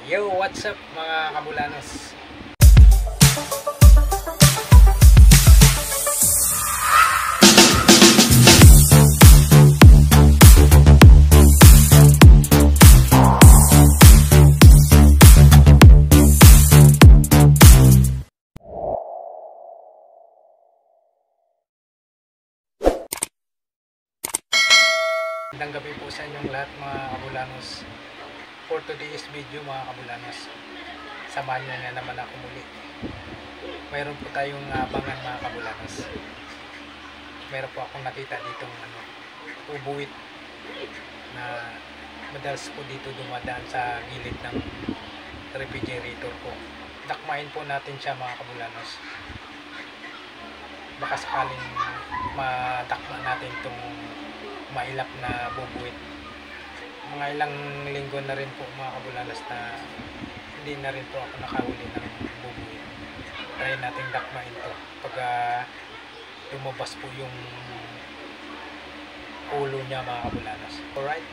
Yo, what's up mga kabulanos? Magandang gabi po sa inyong lahat mga kabulanos. For today's video mga kabulanos, samahan nyo na naman ako muli. Mayroon po tayong abangan mga kabulanos. Mayroon po akong nakita ditong ubuwit na madalas po dito dumadaan sa gilid ng refrigerator ko. Dakmain po natin siya mga kabulanos. Baka sakaling madakma natin itong mailap na bubuwit. Mga ilang linggo na rin po mga kabulanas na hindi na rin po ako nakahuli ng bubuwit. Try nating dakmain to pag lumabas po yung ulo niya mga kabulanas. Alright?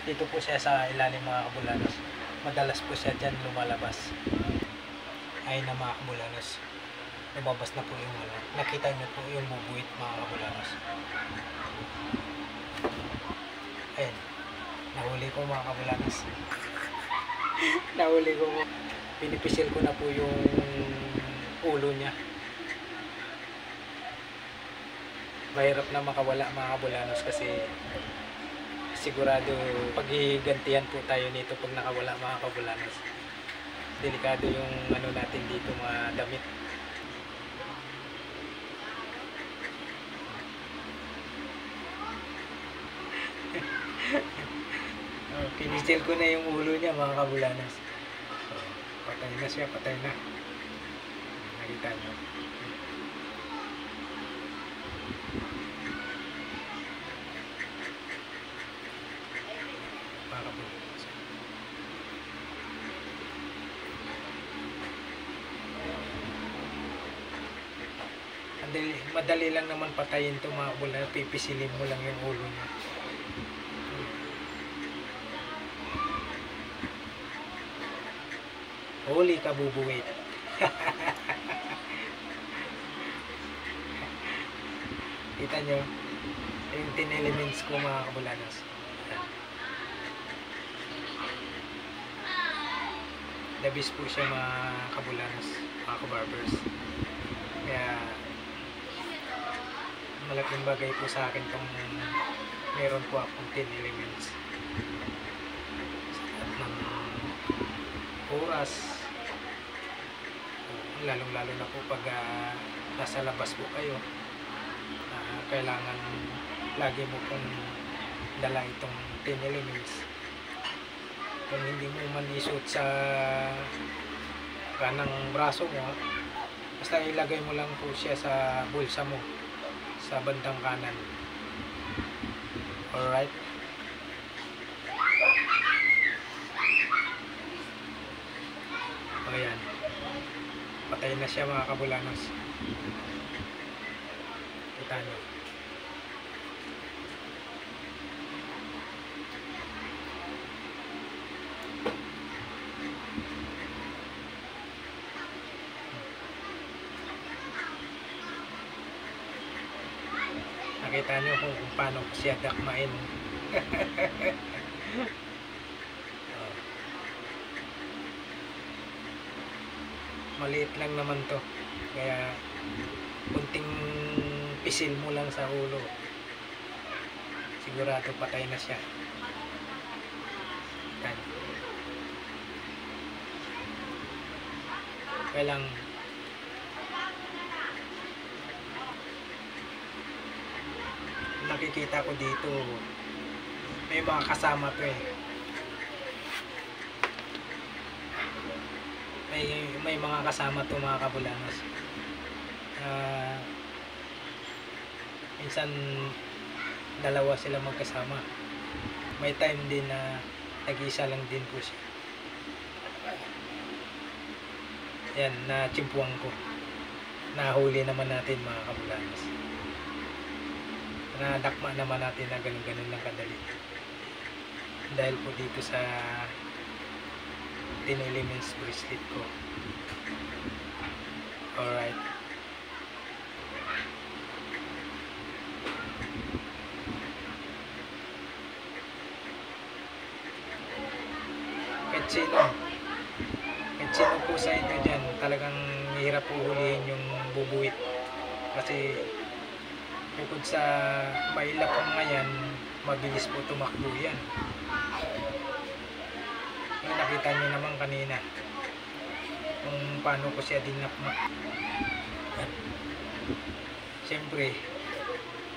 Dito po siya sa ilalim mga kabulanos. Madalas po siya dyan lumalabas. Ayun na mga kabulanos. Lumabas na po yung nakita niyo po yung bubuwit mga kabulanos. Ayun. Nahuli ko mga kabulanos. Nahuli ko po. Pinipisil ko na po yung ulo niya. Mahirap na makawala mga kabulanos kasi sigurado paghigantihan po tayo nito pag nakawala mga kabulanos. Delikado yung natin dito mga damit. Pinisil ko na yung ulo niya mga kabulanos. So, patay na siya, patay na. Nakita nyo. Madali lang naman patayin ito mga kabulanos. Pipisilin mo lang yung ulo niya. Huli ka bubuwit. Kita nyo yung 10 elements ko mga kabulanos. Dabis po siya mga kabulanos, mga kabarbers. Kaya malaking bagay po sa akin kung meron po akong 10 elements. Sa lahat ng oras, lalong-lalo na po pag nasa labas po kayo, kailangan lagi mo pong dala itong 10 elements. Kung hindi mo man isuot sa kanang braso mo, basta ilagay mo lang po siya sa bulsa mo sa bandang kanan. Alright? Ayan. Patay na siya mga kabulanos. Kita nyo. Nakita nyo kung paano siya dakmain. Maliit lang naman to, kaya kunting pisil mo lang sa ulo, sigurado patay na siya. Yan. Kaya lang nakikita ko dito may mga kasama to eh. May mga kasama to mga kabulanos. Minsan dalawa sila magkasama. May time din na tag-isa lang din po siya. Yan, na chimpuan ko. nahuli naman natin mga kabulanos. Nadakma naman natin na ganun-ganun lang kadali. Dahil po dito sa 10 elements bracelet ko. Alright. Kahit sino po sa inyo dyan, talagang hirap po hulihin yung bubuwit. Kasi bukod sa mailap po ngayon, mabilis po tumakbo yan. Yung nakita nyo naman kanina kung paano ko siya dinakma. Siyempre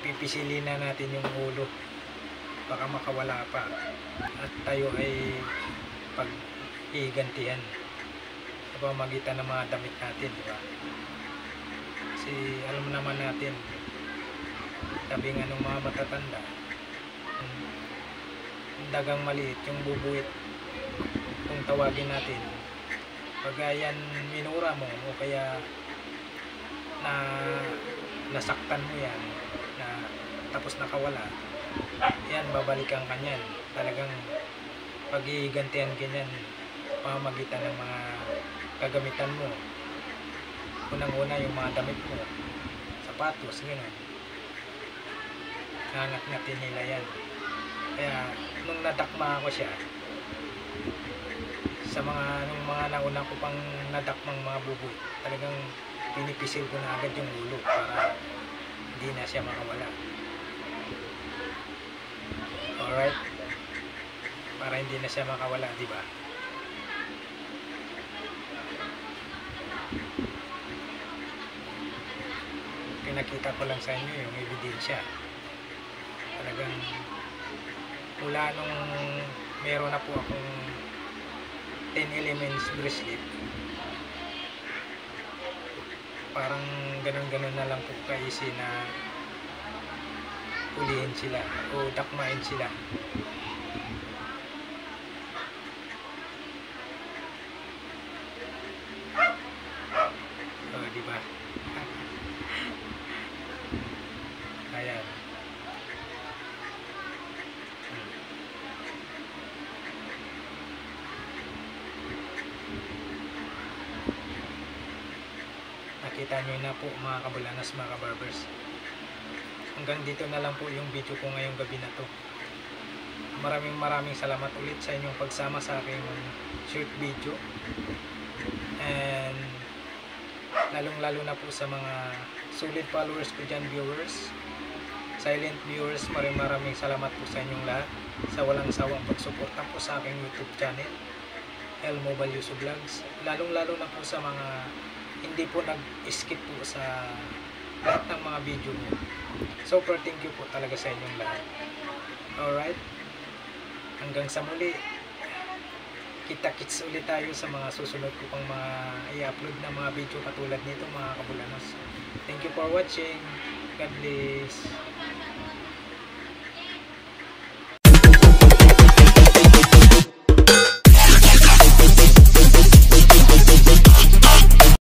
pipisilin na natin yung ulo, baka makawala pa at tayo ay pag-igantihan sa pamamagitan ng mga damit natin, diba? Kasi alam naman natin, sabi nga ng mga matatanda, dagang maliit yung bubuwit kung tawagin natin. Pag yan minura mo o kaya na nasaktan mo yan na tapos nakawala, yan babalikan ka niyan. Talagang pag-igantihan ganyan pamamagitan ng mga kagamitan mo. Unang-una yung mga damit mo, sapatos, gano'n. Nangat-ngatin nila yan. Kaya nung nadakma ako siya, sa nung mga nauna ko pang nadakmang mga buboy, talagang pinipisil ko na agad yung ulo para hindi na siya makawala. Alright? Para hindi na siya makawala, di ba? Pinakita ko lang sa inyo yung ebidensya. Talagang mula nung meron na po akong 10 elements bracelet, parang ganun-ganun na lang po ka-easy na ulihin sila o dakmain sila. Oh, di ba? Ayan. Nakita nyo na po mga kabulanas, mga kabarbers. Hanggang dito na lang po yung video ko ngayong gabi na to. Maraming salamat ulit sa inyong pagsama sa aking short video. And lalong-lalo na po sa mga solid followers ko dyan, viewers, silent viewers, maraming salamat po sa inyong lahat sa walang sawang pagsuporta po sa aking YouTube channel, El Mobile Yuso Vlogs. Lalong-lalo na po sa mga hindi po nag-skip po sa lahat ng mga video niyo. Super thank you po talaga sa inyong lahat. Alright? Hanggang sa muli. Kita-kits ulit tayo sa mga susunod ko pang mga i-upload na mga video katulad nito mga kabulanos. Thank you for watching. God bless.